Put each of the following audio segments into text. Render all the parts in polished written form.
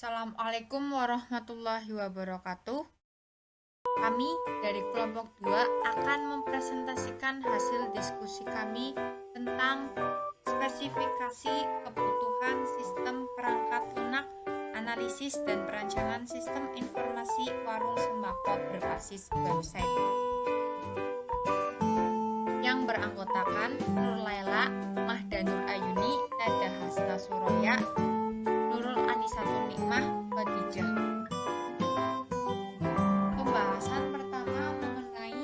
Assalamualaikum warahmatullahi wabarakatuh. Kami dari kelompok 2 akan mempresentasikan hasil diskusi kami tentang spesifikasi kebutuhan sistem perangkat lunak, analisis dan perancangan sistem informasi warung sembako berbasis website yang beranggotakan Nur Laila, Mahda Nur Ayuni, Nada Hasna Suraya, Nurul Anisatun Nikmah, Khadijah. Pembahasan pertama mengenai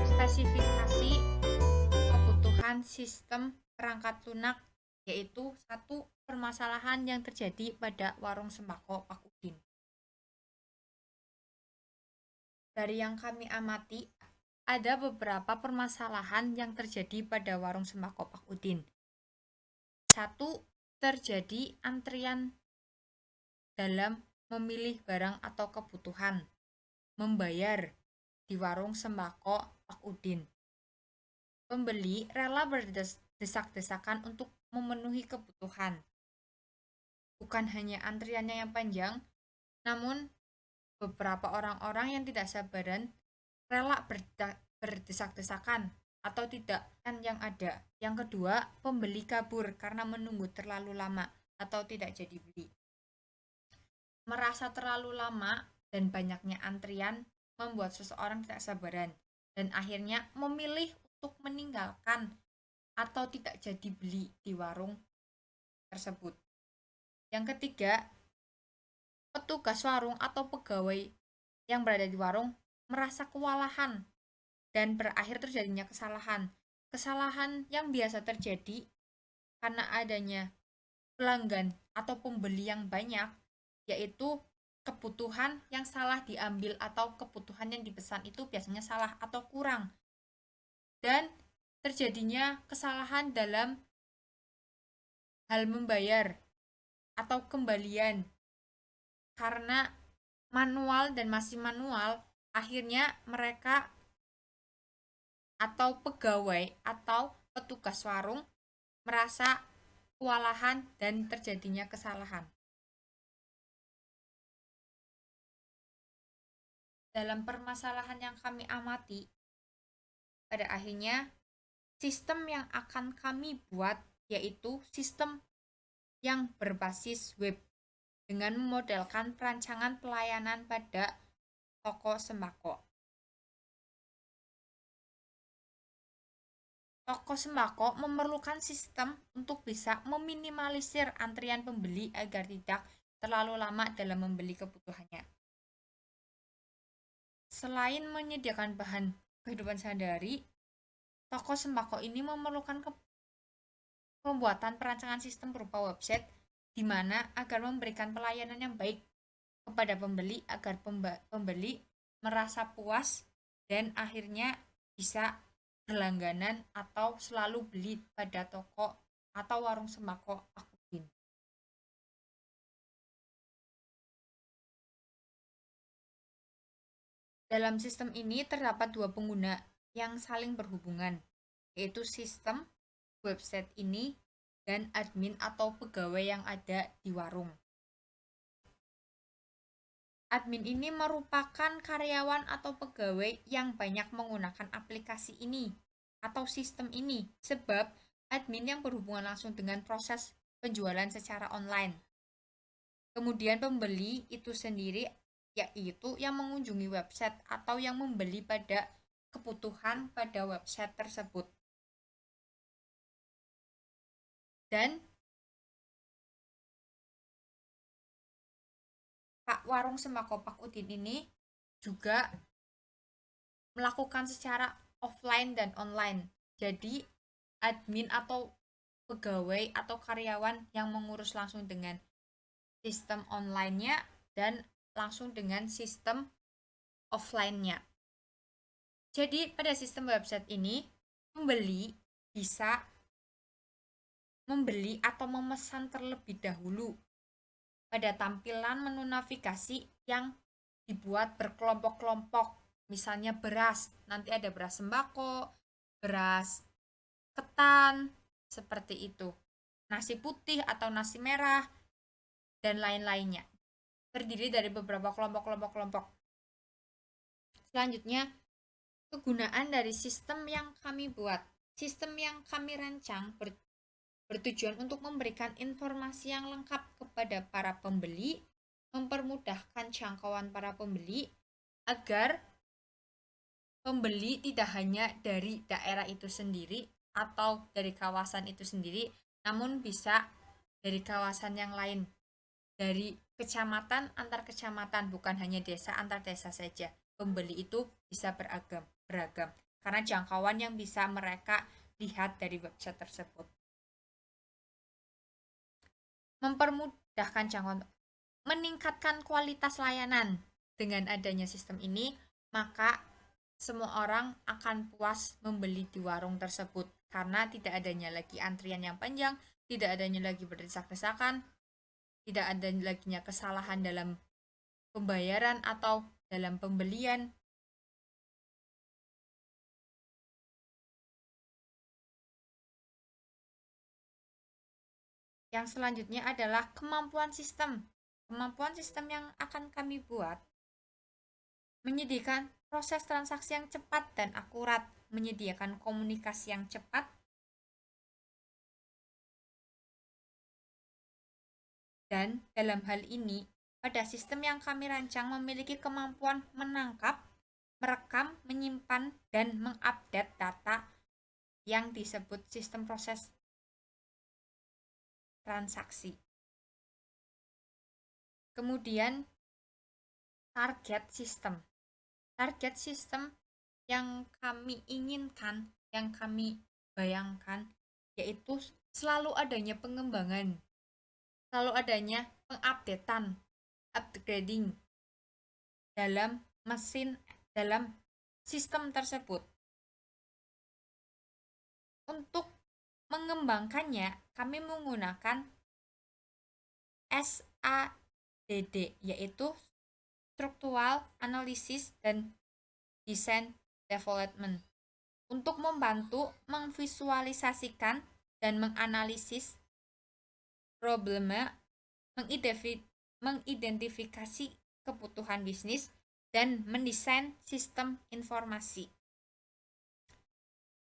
spesifikasi kebutuhan sistem perangkat lunak, yaitu satu permasalahan yang terjadi pada warung sembako Pak Udin. Dari yang kami amati, ada beberapa permasalahan yang terjadi pada warung sembako Pak Udin. Satu, terjadi antrian dalam memilih barang atau kebutuhan, membayar di warung sembako Pak Udin. Pembeli rela berdesak-desakan untuk memenuhi kebutuhan. Bukan hanya antriannya yang panjang, namun beberapa orang-orang yang tidak sabaran rela berdesak-desakan atau tidak kan yang ada. Yang kedua, pembeli kabur karena menunggu terlalu lama atau tidak jadi beli. Merasa terlalu lama dan banyaknya antrian membuat seseorang tidak sabaran dan akhirnya memilih untuk meninggalkan atau tidak jadi beli di warung tersebut. Yang ketiga, petugas warung atau pegawai yang berada di warung merasa kewalahan dan berakhir terjadinya kesalahan. Kesalahan yang biasa terjadi karena adanya pelanggan atau pembeli yang banyak, yaitu kebutuhan yang salah diambil atau kebutuhan yang dipesan itu biasanya salah atau kurang. Dan terjadinya kesalahan dalam hal membayar atau kembalian. Karena manual dan masih manual, akhirnya mereka atau pegawai atau petugas warung merasa kewalahan dan terjadinya kesalahan. Dalam permasalahan yang kami amati, pada akhirnya sistem yang akan kami buat yaitu sistem yang berbasis web dengan memodelkan perancangan pelayanan pada toko sembako. Toko sembako memerlukan sistem untuk bisa meminimalisir antrian pembeli agar tidak terlalu lama dalam membeli kebutuhannya. Selain menyediakan bahan kehidupan sehari-hari, toko sembako ini memerlukan pembuatan perancangan sistem berupa website di mana agar memberikan pelayanan yang baik kepada pembeli agar pembeli merasa puas dan akhirnya bisa berlangganan atau selalu beli pada toko atau warung sembako Pak Udin. Dalam sistem ini terdapat dua pengguna yang saling berhubungan, yaitu sistem website ini dan admin atau pegawai yang ada di warung. Admin ini merupakan karyawan atau pegawai yang banyak menggunakan aplikasi ini atau sistem ini, sebab admin yang berhubungan langsung dengan proses penjualan secara online. Kemudian pembeli itu sendiri yaitu yang mengunjungi website atau yang membeli pada kebutuhan pada website tersebut. Dan Pak Warung Sembako Pak Udin ini juga melakukan secara offline dan online. Jadi admin atau pegawai atau karyawan yang mengurus langsung dengan sistem online-nya dan langsung dengan sistem offline-nya. Jadi pada sistem website ini pembeli bisa membeli atau memesan terlebih dahulu pada tampilan menu navigasi yang dibuat berkelompok-kelompok. Misalnya beras, nanti ada beras sembako, beras ketan, seperti itu. Nasi putih atau nasi merah, dan lain-lainnya. Terdiri dari beberapa kelompok. Selanjutnya, kegunaan dari sistem yang kami buat. Sistem yang kami rancang bertujuan untuk memberikan informasi yang lengkap kepada para pembeli, mempermudahkan jangkauan para pembeli, agar pembeli tidak hanya dari daerah itu sendiri atau dari kawasan itu sendiri, namun bisa dari kawasan yang lain, dari kecamatan antar kecamatan, bukan hanya desa antar desa saja. Pembeli itu bisa beragam karena jangkauan yang bisa mereka lihat dari website tersebut. Mempermudahkan jangkauan, meningkatkan kualitas layanan. Dengan adanya sistem ini, maka semua orang akan puas membeli di warung tersebut karena tidak adanya lagi antrian yang panjang, tidak adanya lagi berdesak-desakan, tidak adanya lagi kesalahan dalam pembayaran atau dalam pembelian. Yang selanjutnya adalah kemampuan sistem. Kemampuan sistem yang akan kami buat menyediakan proses transaksi yang cepat dan akurat, menyediakan komunikasi yang cepat, dan dalam hal ini, pada sistem yang kami rancang memiliki kemampuan menangkap, merekam, menyimpan, dan mengupdate data yang disebut sistem proses transaksi. Kemudian, target sistem. Target sistem yang kami inginkan, yang kami bayangkan, yaitu selalu adanya pengembangan, selalu adanya pengupdatean, upgrading dalam dalam sistem tersebut. Untuk mengembangkannya, kami menggunakan SADD, yaitu Structural Analysis dan Design Development, untuk membantu memvisualisasikan dan menganalisis problema, mengidentifikasi kebutuhan bisnis, dan mendesain sistem informasi.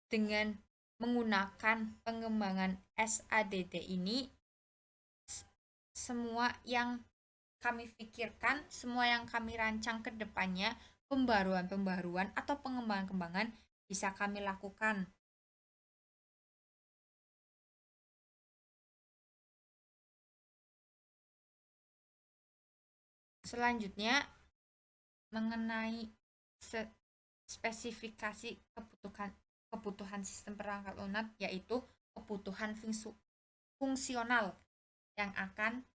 Dengan menggunakan pengembangan SADD ini, semua yang kami pikirkan, semua yang kami rancang ke depannya, pembaruan-pembaruan atau pengembangan-pengembangan bisa kami lakukan. Selanjutnya, mengenai spesifikasi kebutuhan sistem perangkat lunak, yaitu kebutuhan fungsional yang akan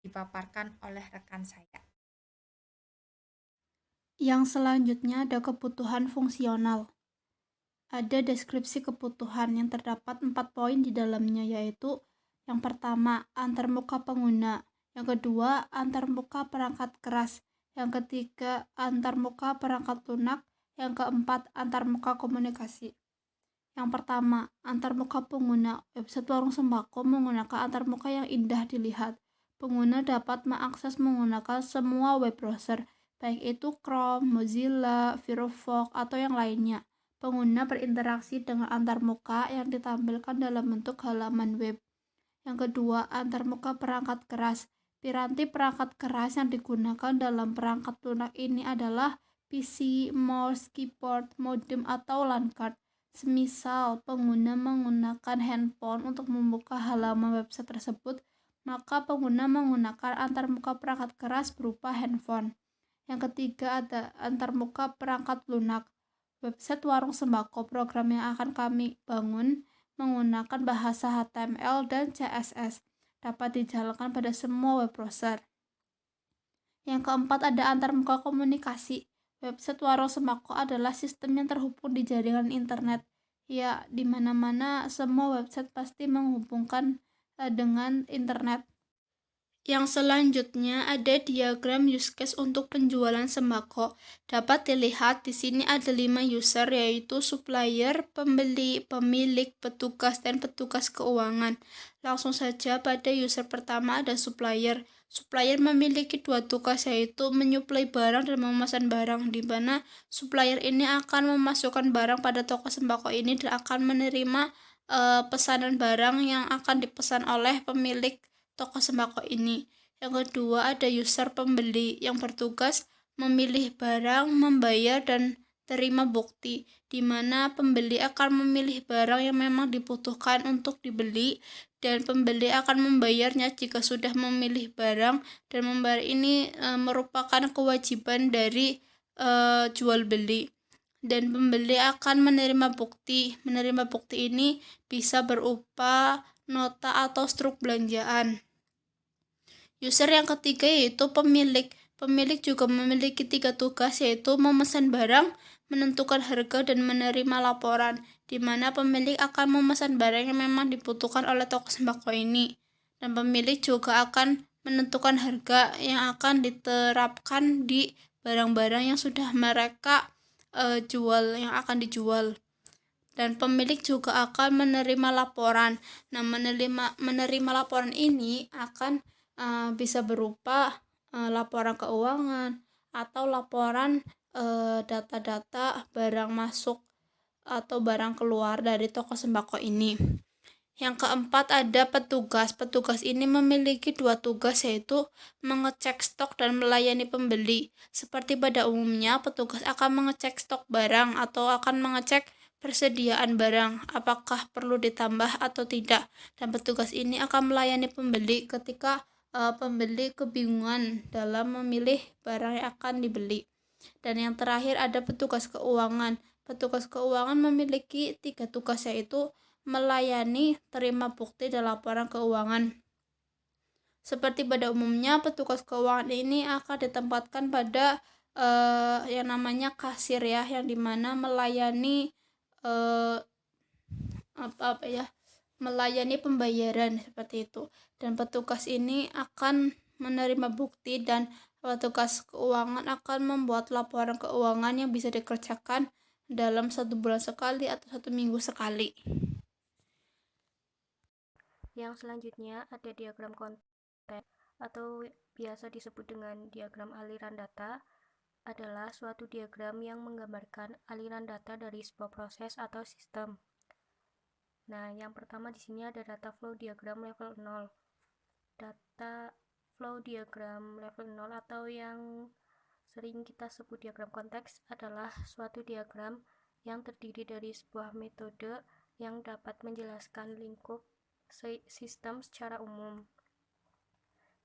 dipaparkan oleh rekan saya. Yang selanjutnya ada kebutuhan fungsional. Ada deskripsi kebutuhan yang terdapat 4 poin di dalamnya, yaitu yang pertama, antarmuka pengguna, yang kedua, antarmuka perangkat keras, yang ketiga, antarmuka perangkat lunak, yang keempat, antarmuka komunikasi. Yang pertama, antarmuka pengguna. Website warung sembako menggunakan antarmuka yang indah dilihat. Pengguna dapat mengakses menggunakan semua web browser, baik itu Chrome, Mozilla, Firefox, atau yang lainnya. Pengguna berinteraksi dengan antarmuka yang ditampilkan dalam bentuk halaman web. Yang kedua, antarmuka perangkat keras. Piranti perangkat keras yang digunakan dalam perangkat lunak ini adalah PC, mouse, keyboard, modem, atau LAN card. Semisal pengguna menggunakan handphone untuk membuka halaman website tersebut, maka pengguna menggunakan antarmuka perangkat keras berupa handphone. Yang ketiga ada antarmuka perangkat lunak. Website warung sembako program yang akan kami bangun menggunakan bahasa HTML dan CSS, dapat dijalankan pada semua web browser. Yang keempat ada antarmuka komunikasi. Website warung sembako adalah sistem yang terhubung di jaringan internet. Ya, di mana-mana semua website pasti menghubungkan dengan internet. Yang selanjutnya ada diagram use case untuk penjualan sembako. Dapat dilihat di sini ada 5 user, yaitu supplier, pembeli, pemilik, petugas, dan petugas keuangan. Langsung saja pada user pertama ada supplier. Supplier memiliki 2 tugas, yaitu menyuplai barang dan memesan barang, di mana supplier ini akan memasukkan barang pada toko sembako ini dan akan menerima pesanan barang yang akan dipesan oleh pemilik toko sembako ini. Yang kedua ada user pembeli yang bertugas memilih barang, membayar, dan terima bukti, di mana pembeli akan memilih barang yang memang dibutuhkan untuk dibeli dan pembeli akan membayarnya jika sudah memilih barang, dan membayar ini merupakan kewajiban dari jual beli. Dan pembeli akan menerima bukti. Menerima bukti ini bisa berupa nota atau struk belanjaan. User yang ketiga yaitu pemilik. Pemilik juga memiliki 3 tugas, yaitu memesan barang, menentukan harga, dan menerima laporan, di mana pemilik akan memesan barang yang memang dibutuhkan oleh toko sembako ini. Dan pemilik juga akan menentukan harga yang akan diterapkan di barang-barang yang sudah mereka jual, yang akan dijual. Dan pemilik juga akan menerima laporan. Nah, menerima laporan ini akan bisa berupa laporan keuangan atau laporan data-data barang masuk atau barang keluar dari toko sembako ini. Yang keempat ada petugas. Petugas ini memiliki 2 tugas, yaitu mengecek stok dan melayani pembeli. Seperti pada umumnya, petugas akan mengecek stok barang atau akan mengecek persediaan barang, apakah perlu ditambah atau tidak. Dan petugas ini akan melayani pembeli ketika pembeli kebingungan dalam memilih barang yang akan dibeli. Dan yang terakhir ada petugas keuangan. Petugas keuangan memiliki 3 tugas, yaitu melayani, terima bukti, dan laporan keuangan. Seperti pada umumnya, petugas keuangan ini akan ditempatkan pada yang namanya kasir ya, yang dimana melayani melayani pembayaran seperti itu. Dan petugas ini akan menerima bukti, dan petugas keuangan akan membuat laporan keuangan yang bisa dikerjakan dalam 1 bulan sekali atau 1 minggu sekali. Yang selanjutnya ada diagram konteks atau biasa disebut dengan diagram aliran data, adalah suatu diagram yang menggambarkan aliran data dari sebuah proses atau sistem. Nah, yang pertama di sini ada data flow diagram level 0. Data flow diagram level 0 atau yang sering kita sebut diagram konteks adalah suatu diagram yang terdiri dari sebuah metode yang dapat menjelaskan lingkup sistem secara umum.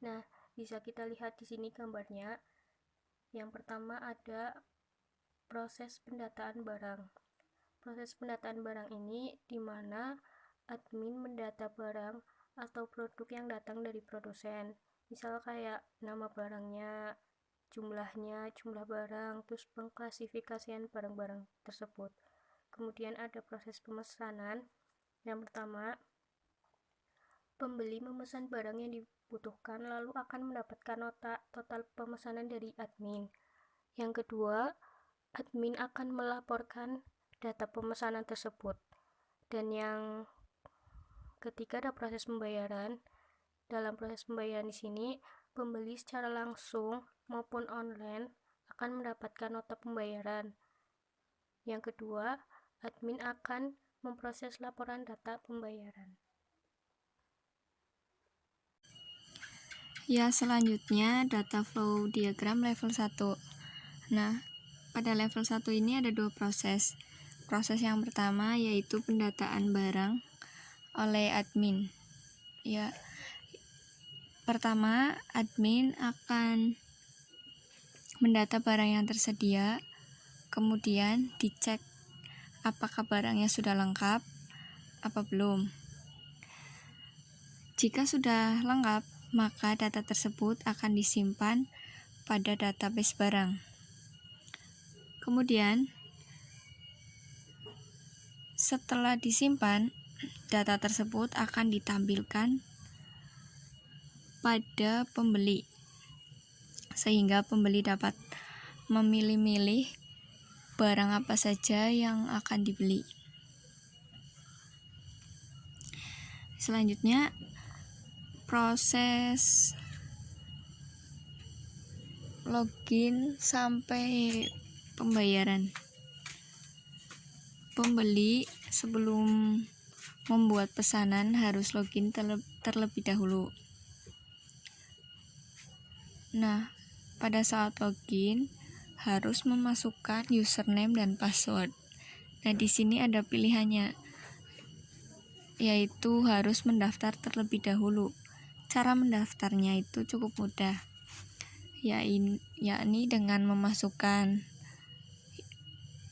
Nah, bisa kita lihat di sini gambarnya. Yang pertama ada proses pendataan barang. Proses pendataan barang ini di mana admin mendata barang atau produk yang datang dari produsen. Misal kayak nama barangnya, jumlahnya, jumlah barang, terus pengklasifikasian barang-barang tersebut. Kemudian ada proses pemesanan. Yang pertama, pembeli memesan barang yang dibutuhkan lalu akan mendapatkan nota total pemesanan dari admin. Yang kedua, admin akan melaporkan data pemesanan tersebut. Dan yang ketiga ada proses pembayaran. Dalam proses pembayaran di sini, pembeli secara langsung maupun online akan mendapatkan nota pembayaran. Yang kedua, admin akan memproses laporan data pembayaran. Ya, selanjutnya data flow diagram level 1. Nah, pada level 1 ini ada 2 proses. Proses yang pertama yaitu pendataan barang oleh admin. Ya, pertama admin akan mendata barang yang tersedia, kemudian dicek apakah barangnya sudah lengkap apa belum. Jika sudah lengkap, maka data tersebut akan disimpan pada database barang. Kemudian setelah disimpan, data tersebut akan ditampilkan pada pembeli, sehingga pembeli dapat memilih-milih barang apa saja yang akan dibeli. Selanjutnya, proses login sampai pembayaran. Pembeli sebelum membuat pesanan harus login terlebih dahulu. Nah, pada saat login harus memasukkan username dan password. Nah, di sini ada pilihannya, yaitu harus mendaftar terlebih dahulu. Cara mendaftarnya itu cukup mudah, yakni dengan memasukkan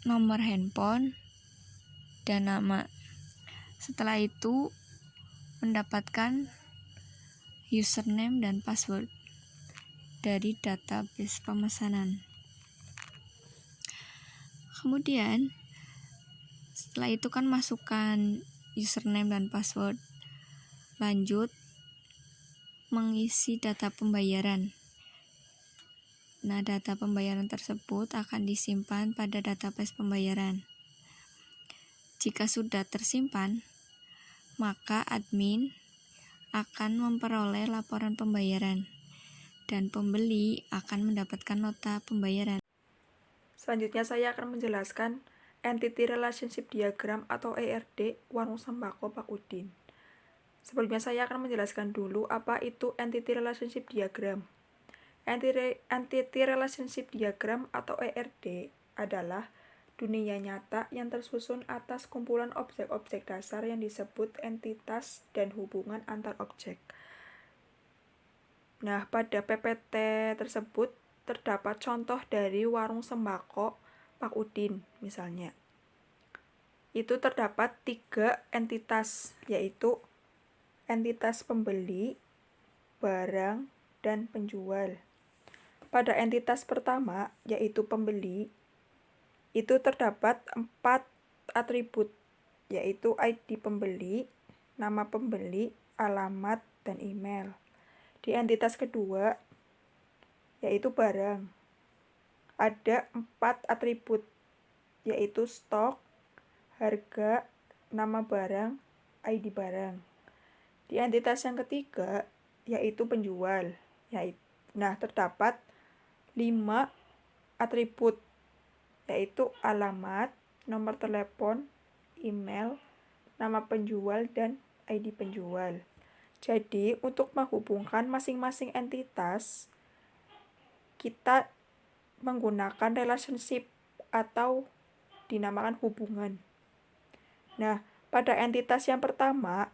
nomor handphone dan nama. Setelah itu mendapatkan username dan password dari database pemesanan. Kemudian setelah itu kan masukkan username dan password. Lanjut mengisi data pembayaran. Nah, data pembayaran tersebut akan disimpan pada database pembayaran. Jika sudah tersimpan, maka admin akan memperoleh laporan pembayaran dan pembeli akan mendapatkan nota pembayaran. Selanjutnya saya akan menjelaskan Entity Relationship Diagram atau ERD Warung Sembako Pak Udin. Sebelumnya saya akan menjelaskan dulu apa itu Entity Relationship Diagram. Entity Relationship Diagram atau ERD adalah dunia nyata yang tersusun atas kumpulan objek-objek dasar yang disebut entitas dan hubungan antar objek. Nah, pada PPT tersebut terdapat contoh dari warung sembako Pak Udin misalnya. Itu terdapat 3 entitas, yaitu entitas pembeli, barang, dan penjual. Pada entitas pertama, yaitu pembeli, itu terdapat 4 atribut, yaitu ID pembeli, nama pembeli, alamat, dan email. Di entitas kedua, yaitu barang, ada 4 atribut, yaitu stok, harga, nama barang, ID barang. Di entitas yang ketiga, yaitu penjual, terdapat 5 atribut, yaitu alamat, nomor telepon, email, nama penjual, dan ID penjual. Jadi, untuk menghubungkan masing-masing entitas, kita menggunakan relationship atau dinamakan hubungan. Nah, pada entitas yang pertama,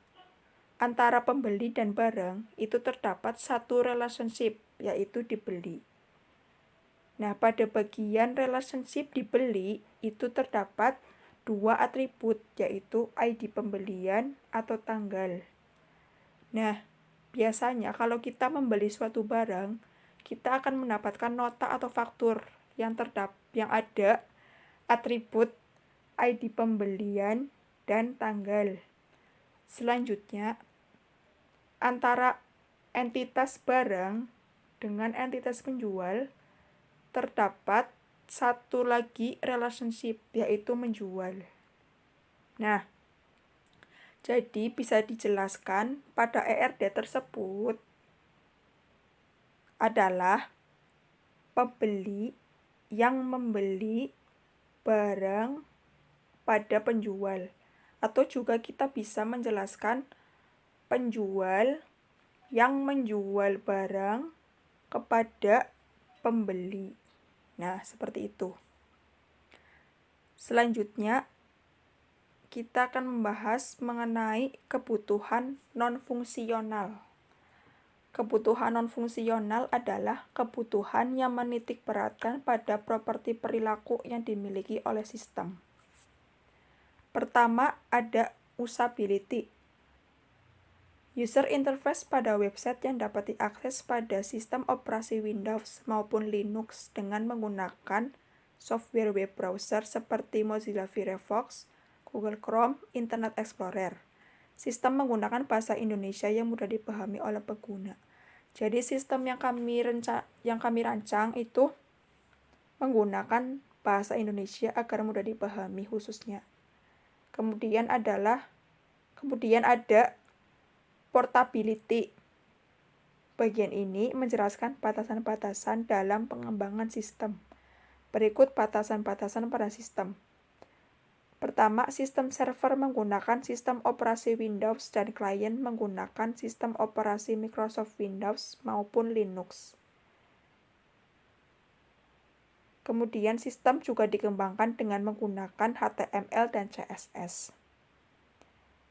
antara pembeli dan barang, itu terdapat 1 relationship, yaitu dibeli. Nah, pada bagian relationship dibeli, itu terdapat 2 atribut, yaitu ID pembelian atau tanggal. Nah, biasanya kalau kita membeli suatu barang, kita akan mendapatkan nota atau faktur yang ada atribut ID pembelian dan tanggal. Selanjutnya, antara entitas barang dengan entitas penjual terdapat 1 lagi relationship, yaitu menjual. Nah, jadi bisa dijelaskan pada ERD tersebut adalah pembeli yang membeli barang pada penjual, atau juga kita bisa menjelaskan penjual yang menjual barang kepada pembeli. Nah, seperti itu. Selanjutnya, kita akan membahas mengenai kebutuhan non-fungsional. Kebutuhan non-fungsional adalah kebutuhan yang menitikberatkan pada properti perilaku yang dimiliki oleh sistem. Pertama, ada usability. User interface pada website yang dapat diakses pada sistem operasi Windows maupun Linux dengan menggunakan software web browser seperti Mozilla Firefox, Google Chrome, Internet Explorer. Sistem menggunakan bahasa Indonesia yang mudah dipahami oleh pengguna. Jadi sistem yang kami rancang itu menggunakan bahasa Indonesia agar mudah dipahami khususnya. Kemudian ada portability. Bagian ini menjelaskan batasan-batasan dalam pengembangan sistem. Berikut batasan-batasan pada sistem. Pertama, sistem server menggunakan sistem operasi Windows dan klien menggunakan sistem operasi Microsoft Windows maupun Linux. Kemudian sistem juga dikembangkan dengan menggunakan HTML dan CSS.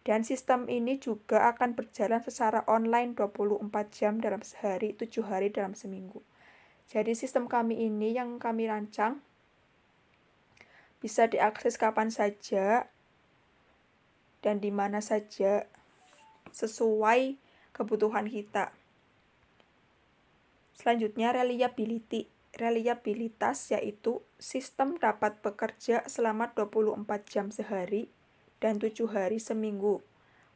Dan sistem ini juga akan berjalan secara online 24 jam dalam sehari, 7 hari dalam seminggu. Jadi sistem kami ini yang kami rancang bisa diakses kapan saja dan di mana saja sesuai kebutuhan kita. Selanjutnya, reliabilitas yaitu sistem dapat bekerja selama 24 jam sehari dan 7 hari seminggu.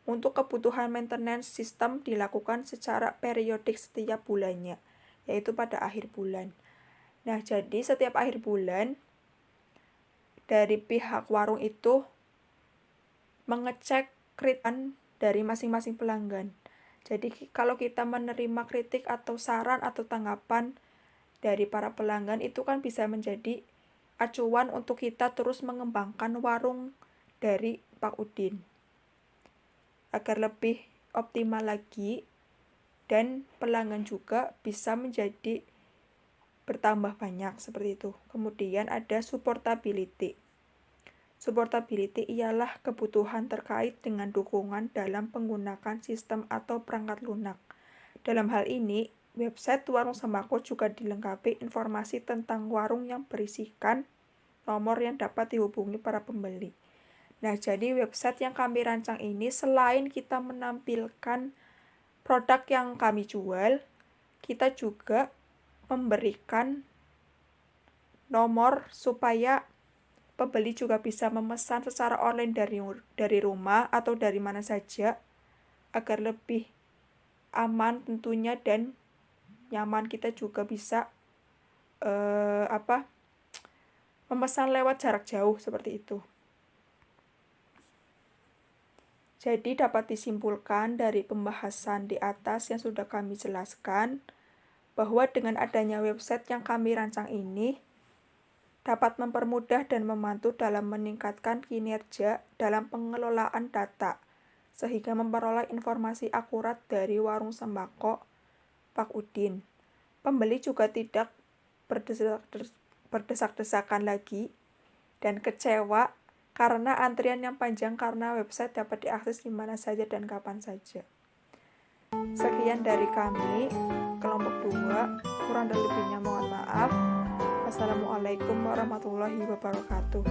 Untuk kebutuhan maintenance sistem dilakukan secara periodik setiap bulannya, yaitu pada akhir bulan. Nah, jadi setiap akhir bulan dari pihak warung itu mengecek kritik dari masing-masing pelanggan. Jadi kalau kita menerima kritik atau saran atau tanggapan dari para pelanggan itu kan bisa menjadi acuan untuk kita terus mengembangkan warung dari Pak Udin agar lebih optimal lagi dan pelanggan juga bisa menjadi bertambah banyak seperti itu. Kemudian ada supportability. Supportability ialah kebutuhan terkait dengan dukungan dalam menggunakan sistem atau perangkat lunak. Dalam hal ini, website warung sembako juga dilengkapi informasi tentang warung yang berisikan nomor yang dapat dihubungi para pembeli. Nah, jadi website yang kami rancang ini selain kita menampilkan produk yang kami jual, kita juga memberikan nomor supaya pembeli juga bisa memesan secara online dari rumah atau dari mana saja agar lebih aman tentunya dan nyaman. Kita juga bisa memesan lewat jarak jauh seperti itu. Jadi dapat disimpulkan dari pembahasan di atas yang sudah kami jelaskan bahwa dengan adanya website yang kami rancang ini dapat mempermudah dan membantu dalam meningkatkan kinerja dalam pengelolaan data sehingga memperoleh informasi akurat dari warung sembako Pak Udin. Pembeli juga tidak berdesak-desakan lagi dan kecewa karena antrian yang panjang karena website dapat diakses di mana saja dan kapan saja. Sekian dari kami, kelompok 2, kurang dan lebihnya mohon maaf. Assalamualaikum warahmatullahi wabarakatuh.